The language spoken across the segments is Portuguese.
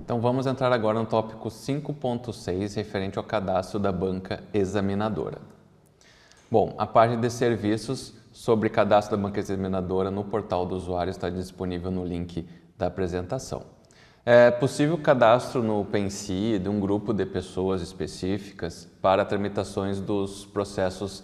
Então vamos entrar agora no tópico 5.6, referente ao cadastro da banca examinadora. Bom, a página de serviços sobre cadastro da banca examinadora no portal do usuário está disponível no link da apresentação. É possível cadastro no PENSI de um grupo de pessoas específicas para tramitações dos processos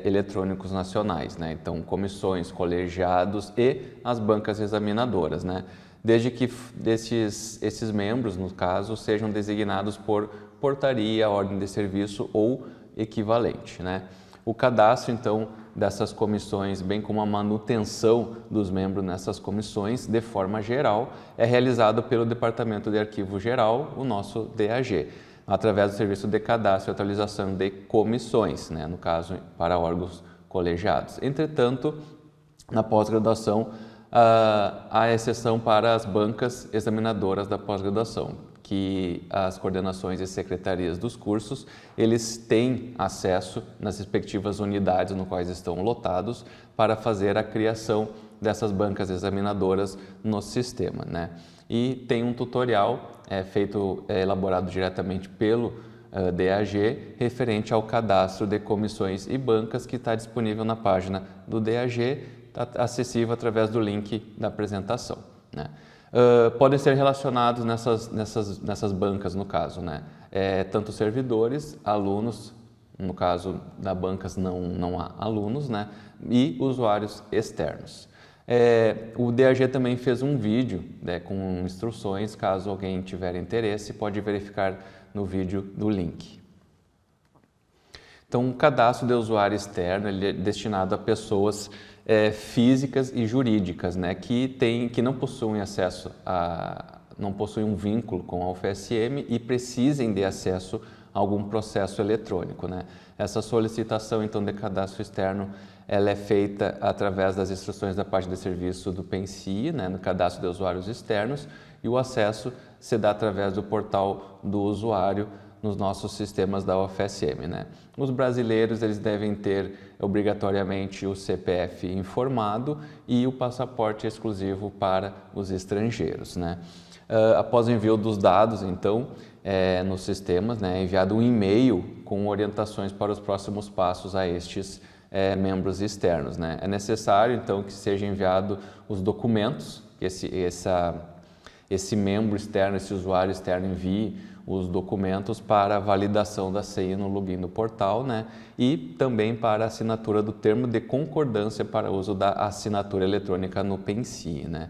eletrônicos nacionais, né? Então, comissões, colegiados e as bancas examinadoras, né? Desde que esses membros, no caso, sejam designados por portaria, ordem de serviço ou equivalente, né? O cadastro, então, dessas comissões, bem como a manutenção dos membros nessas comissões, de forma geral, é realizado pelo Departamento de Arquivo Geral, o nosso DAG, através do Serviço de Cadastro e Atualização de Comissões, né? No caso, para órgãos colegiados. Entretanto, na pós-graduação, há exceção para as bancas examinadoras da pós-graduação, que as coordenações e secretarias dos cursos, eles têm acesso nas respectivas unidades no quais estão lotados para fazer a criação dessas bancas examinadoras no sistema, né? E tem um tutorial elaborado diretamente pelo DAG, referente ao cadastro de comissões e bancas, que está disponível na página do DAG, acessível através do link da apresentação, né? Podem ser relacionados nessas bancas, no caso, né? Tanto servidores, alunos, no caso da bancas não há alunos, né? E usuários externos. O DAG também fez um vídeo, né, com instruções, caso alguém tiver interesse, pode verificar no vídeo do link. Então, o cadastro de usuário externo ele é destinado a pessoas físicas e jurídicas, né, que não possuem acesso não possuem um vínculo com a UFSM e precisem de acesso a algum processo eletrônico, né? Essa solicitação, então, de cadastro externo, ela é feita através das instruções da página de serviço do PENSI, né, no cadastro de usuários externos, e o acesso se dá através do portal do usuário nos nossos sistemas da UFSM, né? Os brasileiros, eles devem ter obrigatoriamente o CPF informado e o passaporte exclusivo para os estrangeiros, né? Após o envio dos dados, então, nos sistemas, né, é enviado um e-mail com orientações para os próximos passos a estes membros externos, né? É necessário, então, que seja enviado os documentos, que esse membro externo, esse usuário externo envie os documentos para a validação da senha no login do portal, né? E também para a assinatura do termo de concordância para uso da assinatura eletrônica no PENSI, né?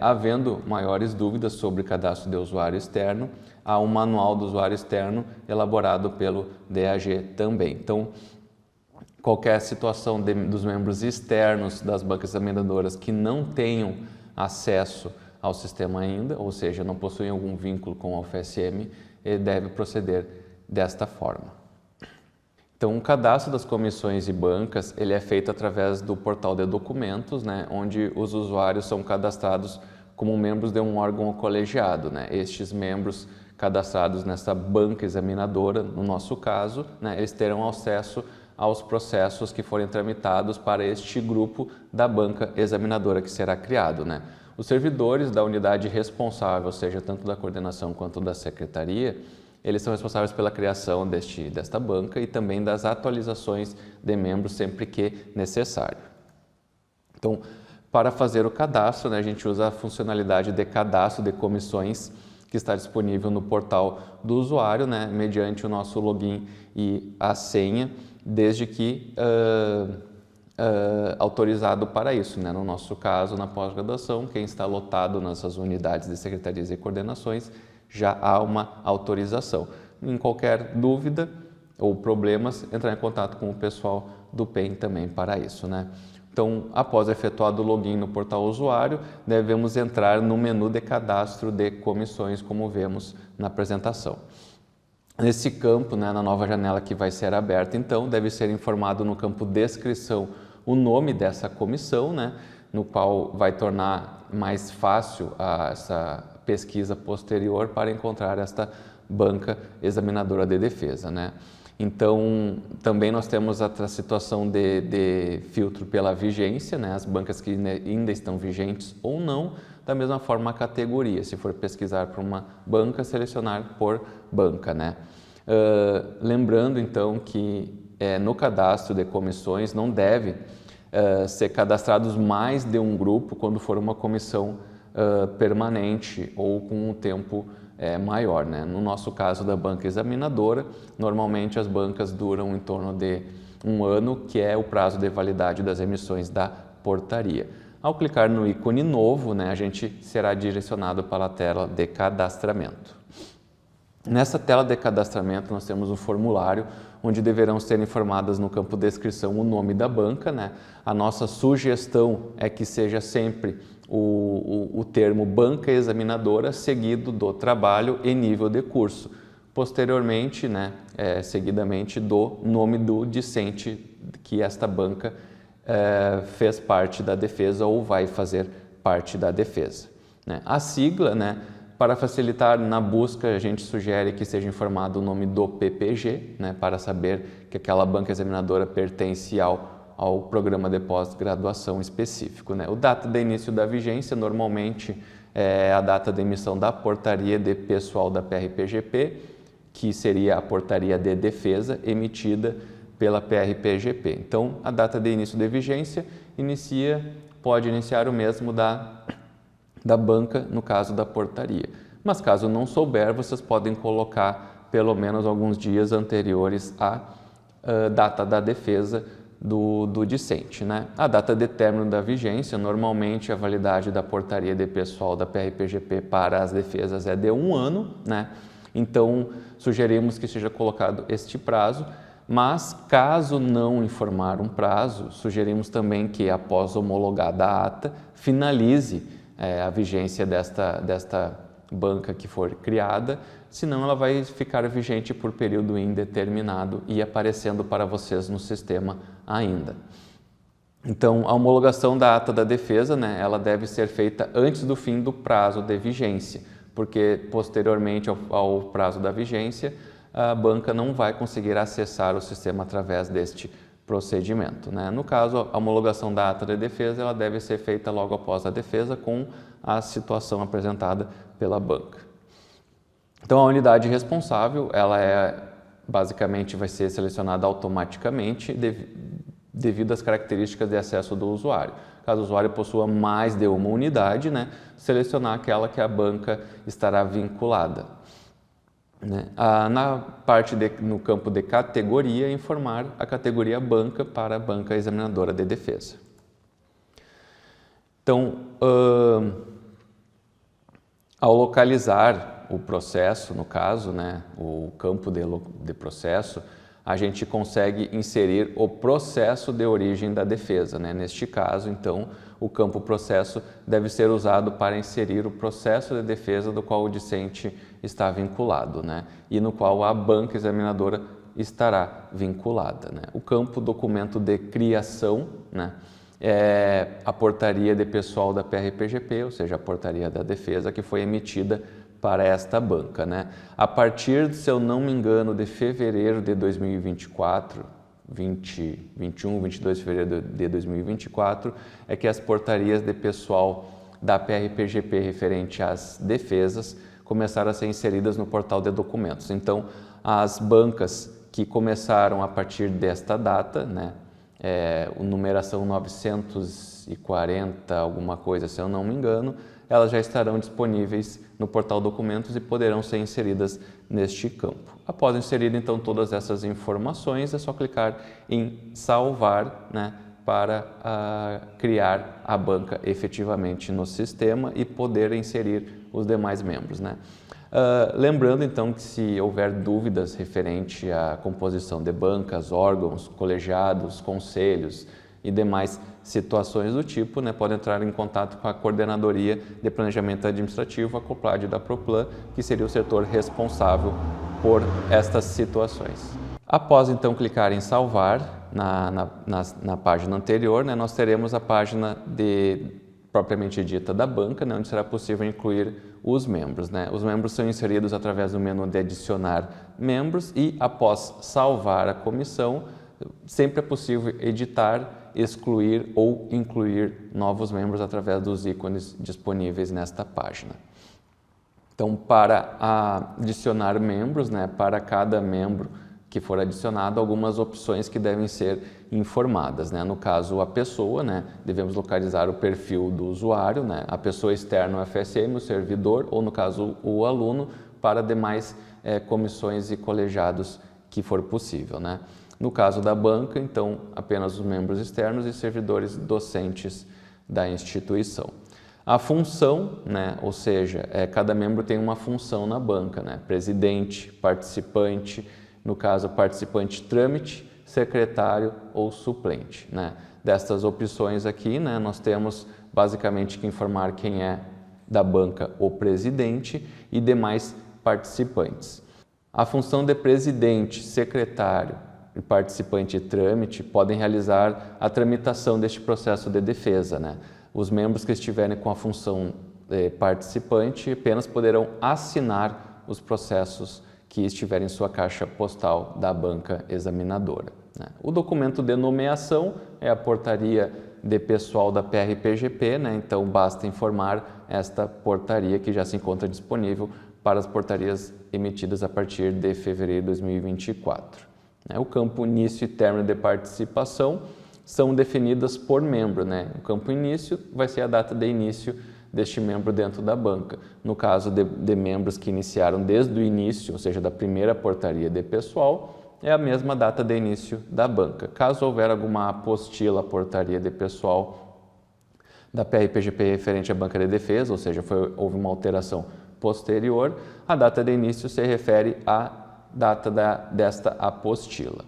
Havendo maiores dúvidas sobre cadastro de usuário externo, há um manual do usuário externo elaborado pelo DAG também. Então, qualquer situação dos membros externos das bancas examinadoras que não tenham acesso ao sistema ainda, ou seja, não possuem algum vínculo com a UFSM, deve proceder desta forma. Então, o cadastro das comissões e bancas, ele é feito através do portal de documentos, né, onde os usuários são cadastrados como membros de um órgão colegiado, né? Estes membros cadastrados nessa banca examinadora, no nosso caso, né, eles terão acesso aos processos que forem tramitados para este grupo da banca examinadora que será criado, né? Os servidores da unidade responsável, seja tanto da coordenação quanto da secretaria, eles são responsáveis pela criação desta banca e também das atualizações de membros sempre que necessário. Então, para fazer o cadastro, né, a gente usa a funcionalidade de cadastro de comissões que está disponível no portal do usuário, né, mediante o nosso login e a senha, desde que autorizado para isso, né? No nosso caso, na pós-graduação, quem está lotado nessas unidades de secretarias e coordenações, já há uma autorização. Em qualquer dúvida ou problemas, entrar em contato com o pessoal do PEN também para isso, né? Então, após efetuado o login no portal usuário, devemos entrar no menu de cadastro de comissões, como vemos na apresentação. Nesse campo, né, na nova janela que vai ser aberta, então, deve ser informado no campo descrição o nome dessa comissão, né, no qual vai tornar mais fácil essa pesquisa posterior para encontrar esta banca examinadora de defesa, né. Então, também nós temos a situação de filtro pela vigência, né? As bancas que ainda estão vigentes ou não, da mesma forma a categoria, se for pesquisar por uma banca, selecionar por banca, né? Lembrando então que no cadastro de comissões não deve ser cadastrados mais de um grupo quando for uma comissão permanente ou com um tempo maior, né? No nosso caso da banca examinadora, normalmente as bancas duram em torno de 1 ano, que é o prazo de validade das emissões da portaria. Ao clicar no ícone novo, né, a gente será direcionado para a tela de cadastramento. Nessa tela de cadastramento nós temos um formulário onde deverão ser informadas no campo descrição o nome da banca, né? A nossa sugestão é que seja sempre o termo banca examinadora seguido do trabalho e nível de curso. Posteriormente, né, seguidamente do nome do discente que esta banca fez parte da defesa ou vai fazer parte da defesa, né? A sigla, né, para facilitar na busca, a gente sugere que seja informado o nome do PPG, né, para saber que aquela banca examinadora pertence ao programa de pós-graduação específico, né? O data de início da vigência normalmente é a data de emissão da portaria de pessoal da PRPGP, que seria a portaria de defesa emitida pela PRPGP. Então, a data de início de vigência pode iniciar o mesmo da banca, no caso da portaria. Mas caso não souber, vocês podem colocar pelo menos alguns dias anteriores à data da defesa do discente, né? A data de término da vigência, normalmente a validade da portaria de pessoal da PRPGP para as defesas é de 1 ano, né? Então, sugerimos que seja colocado este prazo, mas caso não informar um prazo, sugerimos também que após homologada a ata, finalize a vigência desta banca que for criada, senão ela vai ficar vigente por período indeterminado e aparecendo para vocês no sistema ainda. Então, a homologação da ata da defesa, né, ela deve ser feita antes do fim do prazo de vigência, porque posteriormente ao prazo da vigência, a banca não vai conseguir acessar o sistema através deste procedimento, né? No caso, a homologação da ata de defesa ela deve ser feita logo após a defesa com a situação apresentada pela banca. Então, a unidade responsável, ela basicamente vai ser selecionada automaticamente devido às características de acesso do usuário. Caso o usuário possua mais de uma unidade, né, selecionar aquela que a banca estará vinculada, né? No campo de categoria, informar a categoria banca para a banca examinadora de defesa. Então, ao localizar o processo, no caso, né, o campo de processo, a gente consegue inserir o processo de origem da defesa, né? Neste caso, então, o campo processo deve ser usado para inserir o processo de defesa do qual o discente está vinculado, né? E no qual a banca examinadora estará vinculada, né? O campo documento de criação, né, é a portaria de pessoal da PRPGP, ou seja, a portaria da defesa que foi emitida para esta banca, né? A partir, se eu não me engano, de fevereiro de 2024, 21, 22 de fevereiro de 2024, é que as portarias de pessoal da PRPGP referente às defesas começaram a ser inseridas no portal de documentos. Então, as bancas que começaram a partir desta data, né, numeração 940, alguma coisa, se eu não me engano, elas já estarão disponíveis no portal documentos e poderão ser inseridas neste campo. Após inserir então todas essas informações, é só clicar em salvar, né, para criar a banca efetivamente no sistema e poder inserir os demais membros, né? Lembrando então que se houver dúvidas referente à composição de bancas, órgãos, colegiados, conselhos e demais situações do tipo, né, pode entrar em contato com a Coordenadoria de Planejamento Administrativo, a COPLAD da PROPLAN, que seria o setor responsável por estas situações. Após então clicar em salvar na página anterior, né, nós teremos a página propriamente dita da banca, né, onde será possível incluir os membros, né? Os membros são inseridos através do menu de adicionar membros e, após salvar a comissão, sempre é possível editar, excluir ou incluir novos membros através dos ícones disponíveis nesta página. Então, para adicionar membros, né, para cada membro que for adicionado, algumas opções que devem ser informadas, né? No caso, a pessoa, né, devemos localizar o perfil do usuário, né, a pessoa externa, o FSM, o servidor, ou no caso, o aluno, para demais comissões e colegiados que for possível, né? No caso da banca, então, apenas os membros externos e servidores docentes da instituição. A função, né, ou seja, cada membro tem uma função na banca, né? Presidente, participante, no caso, participante trâmite, secretário ou suplente, né? Destas opções aqui, né, nós temos basicamente que informar quem é da banca o presidente e demais participantes. A função de presidente, secretário e participante de trâmite podem realizar a tramitação deste processo de defesa, né? Os membros que estiverem com a função de participante apenas poderão assinar os processos que estiverem em sua caixa postal da banca examinadora, né? O documento de nomeação é a portaria de pessoal da PRPGP, né? Então basta informar esta portaria que já se encontra disponível para as portarias emitidas a partir de fevereiro de 2024. O campo início e término de participação são definidas por membro, né? O campo início vai ser a data de início deste membro dentro da banca. No caso de membros que iniciaram desde o início, ou seja, da primeira portaria de pessoal, é a mesma data de início da banca. Caso houver alguma apostila, portaria de pessoal da PRPGP referente à banca de defesa, ou seja, houve uma alteração posterior, a data de início se refere à data desta apostila.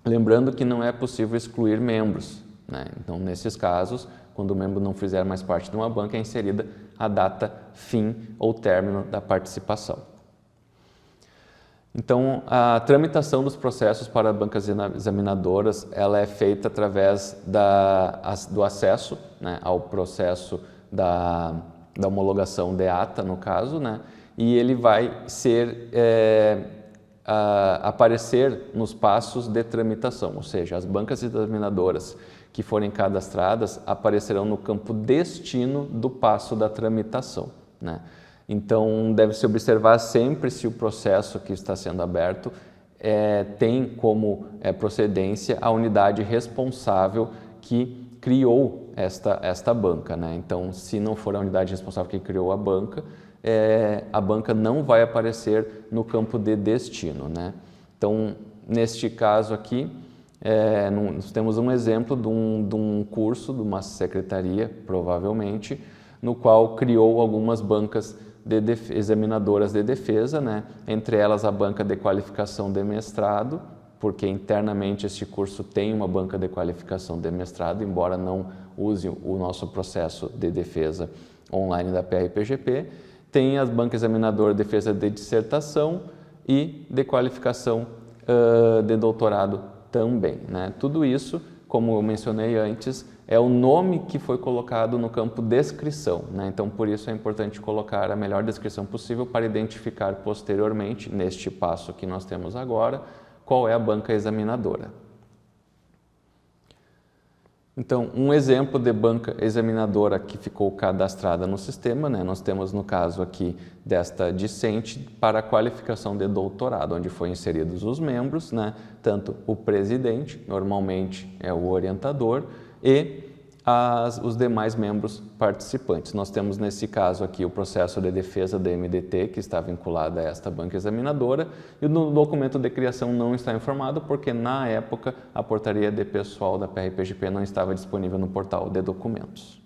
Lembrando que não é possível excluir membros, né? Então, nesses casos, quando o membro não fizer mais parte de uma banca, é inserida a data fim ou término da participação. Então, a tramitação dos processos para bancas examinadoras, ela é feita através do acesso, né, ao processo da homologação de ata, no caso, né, e ele vai ser aparecer nos passos de tramitação, ou seja, as bancas examinadoras que forem cadastradas aparecerão no campo destino do passo da tramitação, né? Então, deve-se observar sempre se o processo que está sendo aberto tem como procedência a unidade responsável que criou esta banca, né? Então, se não for a unidade responsável que criou a banca não vai aparecer no campo de destino, né? Então, neste caso aqui, nós temos um exemplo de um curso, de uma secretaria, provavelmente, no qual criou algumas bancas examinadoras de defesa, né? Entre elas a banca de qualificação de mestrado, porque internamente este curso tem uma banca de qualificação de mestrado, embora não use o nosso processo de defesa online da PRPGP. Tem as bancas examinadoras de defesa de dissertação e de qualificação de doutorado também, né? Tudo isso, como eu mencionei antes, é o nome que foi colocado no campo descrição, né? Então, por isso é importante colocar a melhor descrição possível para identificar posteriormente, neste passo que nós temos agora, qual é a banca examinadora. Então, um exemplo de banca examinadora que ficou cadastrada no sistema, né? Nós temos no caso aqui desta discente para a qualificação de doutorado, onde foram inseridos os membros, né? Tanto o presidente, normalmente é o orientador, e os demais membros participantes. Nós temos nesse caso aqui o processo de defesa da MDT, que está vinculado a esta banca examinadora, e no documento de criação não está informado, porque na época a portaria de pessoal da PRPGP não estava disponível no portal de documentos.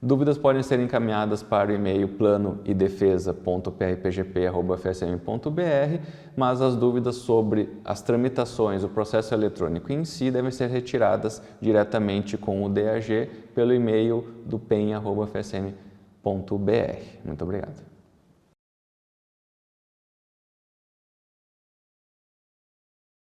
Dúvidas podem ser encaminhadas para o e-mail planoidefesa.prpgp@fsm.br, mas as dúvidas sobre as tramitações, o processo eletrônico em si, devem ser retiradas diretamente com o DAG pelo e-mail do pen@fsm.br. Muito obrigado.